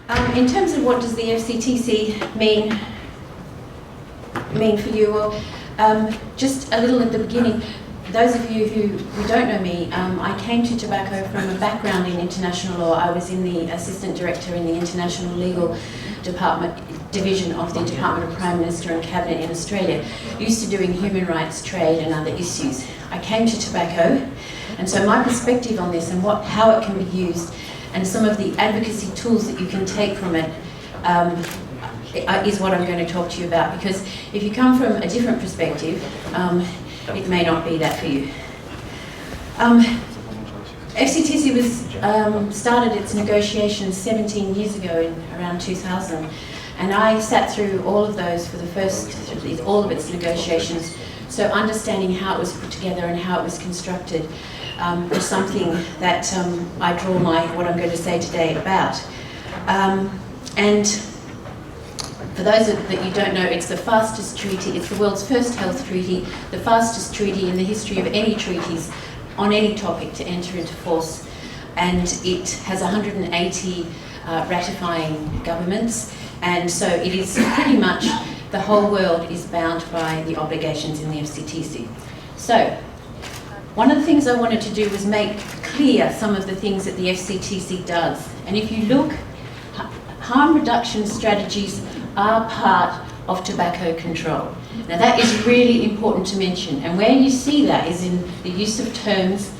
In terms of what does the FCTC mean for you, well, just a little at the beginning, those of you who don't know me, I came to tobacco from a background in international law. I was in the Assistant Director in the International Legal Division of the Department of Prime Minister and Cabinet in Australia, used to doing human rights, trade and other issues. I came to tobacco, and so my perspective on this and how it can be used and some of the advocacy tools that you can take from it is what I'm going to talk to you about, because if you come from a different perspective, it may not be that for you. FCTC was started its negotiations 17 years ago, in around 2000, and I sat through all of those for the first, all of its negotiations. So understanding how it was put together and how it was constructed is something that I draw what I'm going to say today about. And for those that you don't know, it's the fastest treaty, it's the world's first health treaty, the fastest treaty in the history of any treaties on any topic to enter into force. And it has 180 ratifying governments, and so it is pretty much the whole world is bound by the obligations in the FCTC. So, one of the things I wanted to do was make clear some of the things that the FCTC does. And if you look, harm reduction strategies are part of tobacco control. Now that is really important to mention, and where you see that is in the use of terms,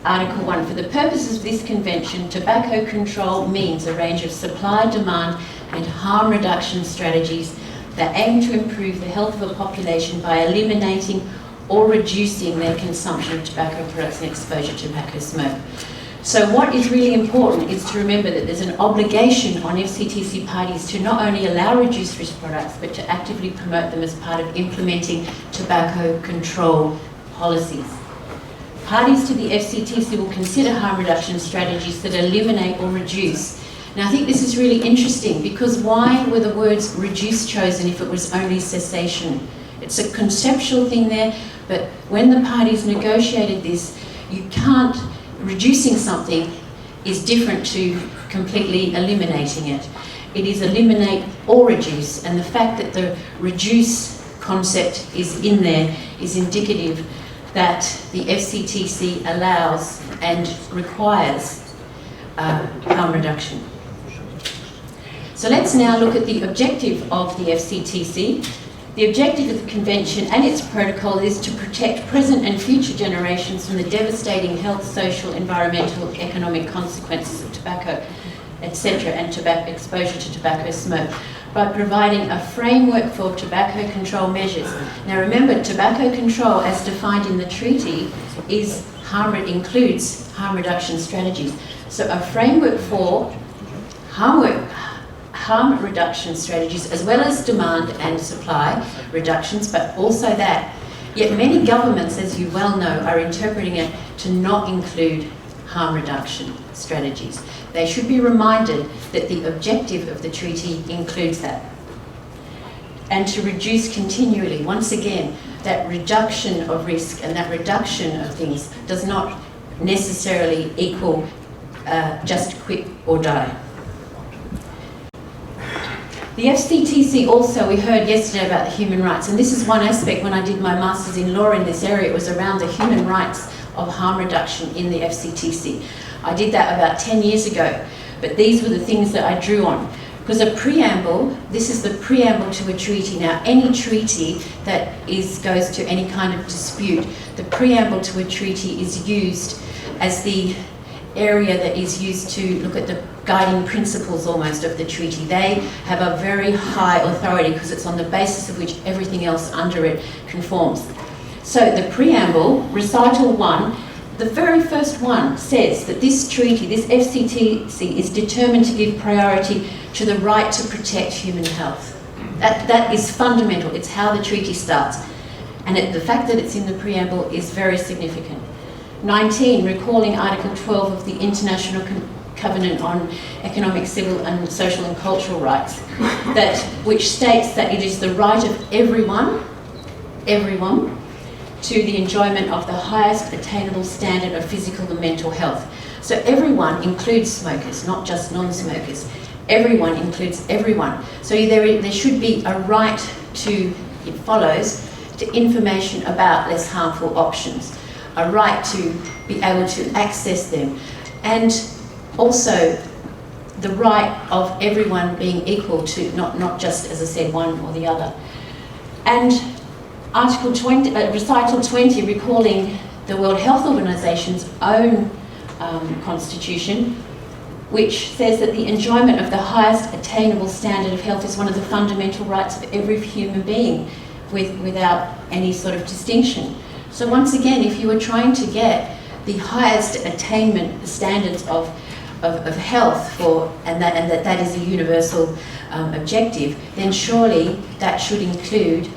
Article 1. For the purposes of this convention, tobacco control means a range of supply, demand and harm reduction strategies that aim to improve the health of a population by eliminating or reducing their consumption of tobacco products and exposure to tobacco smoke. So what is really important is to remember that there's an obligation on FCTC parties to not only allow reduced risk products, but to actively promote them as part of implementing tobacco control policies. Parties to the FCTC will consider harm reduction strategies that eliminate or reduce. Now I think this is really interesting, because why were the words reduce chosen if it was only cessation? It's a conceptual thing there, but when the parties negotiated this, you can't, reducing something is different to completely eliminating it. It is eliminate or reduce, and the fact that the reduce concept is in there is indicative that the FCTC allows and requires harm reduction. So let's now look at the objective of the FCTC. The objective of the convention and its protocol is to protect present and future generations from the devastating health, social, environmental, economic consequences of tobacco, etc., and exposure to tobacco smoke by providing a framework for tobacco control measures. Now remember, tobacco control as defined in the treaty includes harm reduction strategies. So a framework for harm reduction strategies, as well as demand and supply reductions, but also that. Yet many governments, as you well know, are interpreting it to not include harm reduction strategies. They should be reminded that the objective of the treaty includes that. And to reduce continually, once again, that reduction of risk and that reduction of things does not necessarily equal just quit or die. The FCTC also, we heard yesterday about the human rights, and this is one aspect when I did my Masters in Law in this area. It was around the human rights of harm reduction in the FCTC. I did that about 10 years ago, but these were the things that I drew on. Because a preamble, this is the preamble to a treaty. Now, any treaty that goes to any kind of dispute, the preamble to a treaty is used as the area that is used to look at the guiding principles almost of the treaty. They have a very high authority because it's on the basis of which everything else under it conforms. So the preamble, recital 1, the very first one says that this treaty, this FCTC, is determined to give priority to the right to protect human health. That is fundamental. It's how the treaty starts. And the fact that it's in the preamble is very significant. 19, recalling Article 12 of the International Covenant on Economic, Civil and Social and Cultural Rights, which states that it is the right of everyone, to the enjoyment of the highest attainable standard of physical and mental health. So everyone includes smokers, not just non-smokers. everyone includes everyone. So there should be a right to, it follows, to information about less harmful options, a right to be able to access them, and also the right of everyone being equal to, not just, as I said, one or the other. And Article 20, Recital 20, recalling the World Health Organization's own constitution, which says that the enjoyment of the highest attainable standard of health is one of the fundamental rights of every human being, without any sort of distinction. So once again, if you were trying to get the highest attainment standards of health and that is a universal objective, then surely that should include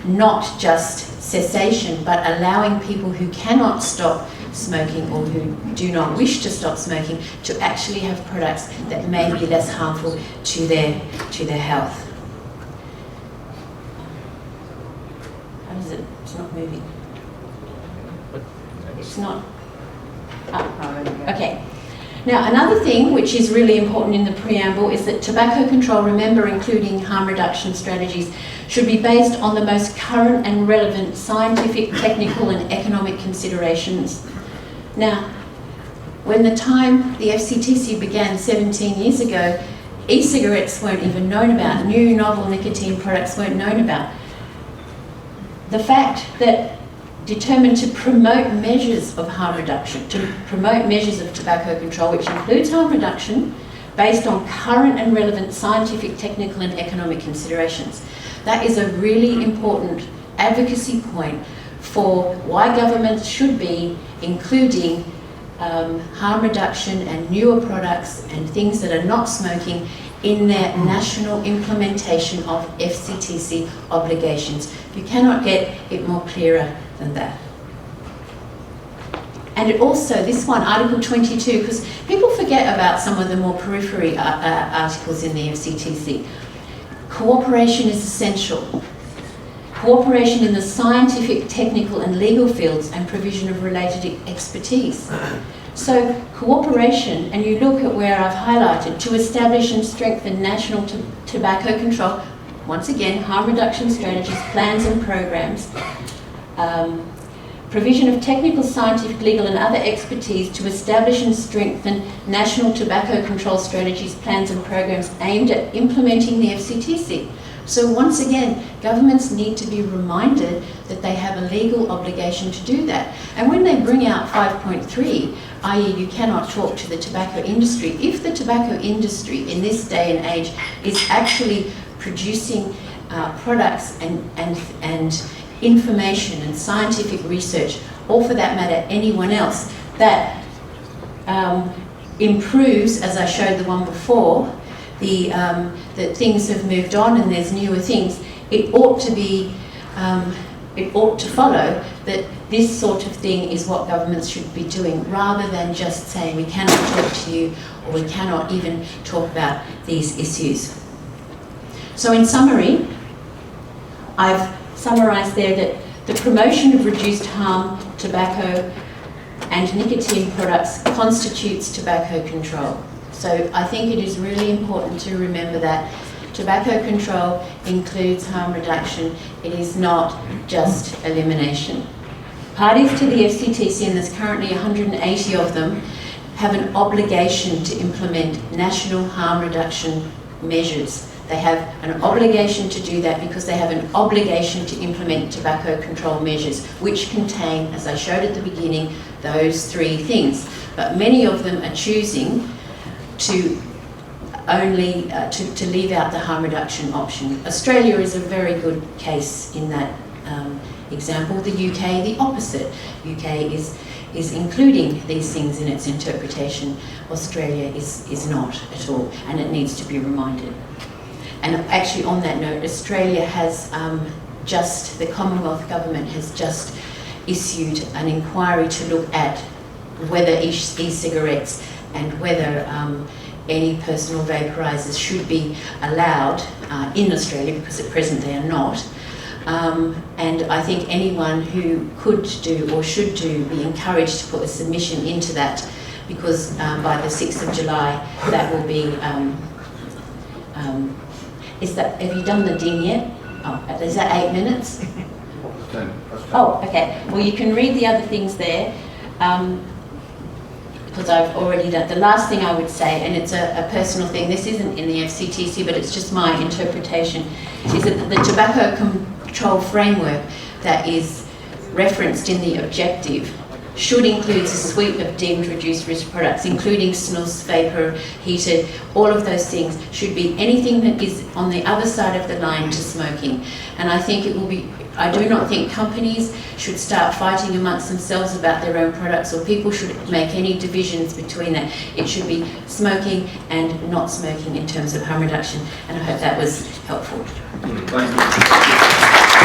not just cessation, but allowing people who cannot stop smoking or who do not wish to stop smoking to actually have products that may be less harmful to their health. How is it? It's not moving. It's not. Okay. Now, another thing which is really important in the preamble is that tobacco control, remember, including harm reduction strategies, should be based on the most current and relevant scientific, technical and economic considerations. Now, when the FCTC began 17 years ago, e-cigarettes weren't even known about, new novel nicotine products weren't known about. The fact that determined to promote measures of harm reduction, to promote measures of tobacco control, which includes harm reduction, based on current and relevant scientific, technical and economic considerations. That is a really important advocacy point for why governments should be including harm reduction and newer products and things that are not smoking in their national implementation of FCTC obligations. You cannot get it more clearer than that. And it also, this one, Article 22, because people forget about some of the more periphery articles in the FCTC. Cooperation is essential. Cooperation in the scientific, technical and legal fields and provision of related expertise. So cooperation, and you look at where I've highlighted, to establish and strengthen national tobacco control, once again, harm reduction strategies, plans and programs, provision of technical, scientific, legal and other expertise to establish and strengthen national tobacco control strategies, plans and programs aimed at implementing the FCTC. So once again, governments need to be reminded that they have a legal obligation to do that. And when they bring out 5.3, i.e. you cannot talk to the tobacco industry, if the tobacco industry in this day and age is actually producing products and information and scientific research, or for that matter anyone else, that improves, as I showed the one before, that things have moved on and there's newer things, it ought to follow that this sort of thing is what governments should be doing, rather than just saying we cannot talk to you or we cannot even talk about these issues. So in summary, I've summarised there that the promotion of reduced harm tobacco and nicotine products constitutes tobacco control. So I think it is really important to remember that tobacco control includes harm reduction. It is not just elimination. Parties to the FCTC, and there's currently 180 of them, have an obligation to implement national harm reduction measures. They have an obligation to do that because they have an obligation to implement tobacco control measures, which contain, as I showed at the beginning, those three things. But many of them are choosing to only to leave out the harm reduction option. Australia is a very good case in that example. The UK, the opposite. UK is including these things in its interpretation. Australia is not at all, and it needs to be reminded. And actually, on that note, Australia has the Commonwealth Government has just issued an inquiry to look at whether e-cigarettes and whether any personal vaporisers should be allowed in Australia, because at present they are not. And I think anyone who could do or should do be encouraged to put a submission into that, because by the 6th of July that will be have you done the ding yet? Oh, is that 8 minutes? That's 10. Oh, okay. Well, you can read the other things there, because I've already done. The last thing I would say, and it's a personal thing, this isn't in the FCTC, but it's just my interpretation, is that the tobacco control framework that is referenced in the objective should include a suite of deemed reduced risk products, including snus, vapor, heated, all of those things should be anything that is on the other side of the line to smoking. And I think it will be, I do not think companies should start fighting amongst themselves about their own products, or people should make any divisions between that. It should be smoking and not smoking in terms of harm reduction, and I hope that was helpful. Thank you.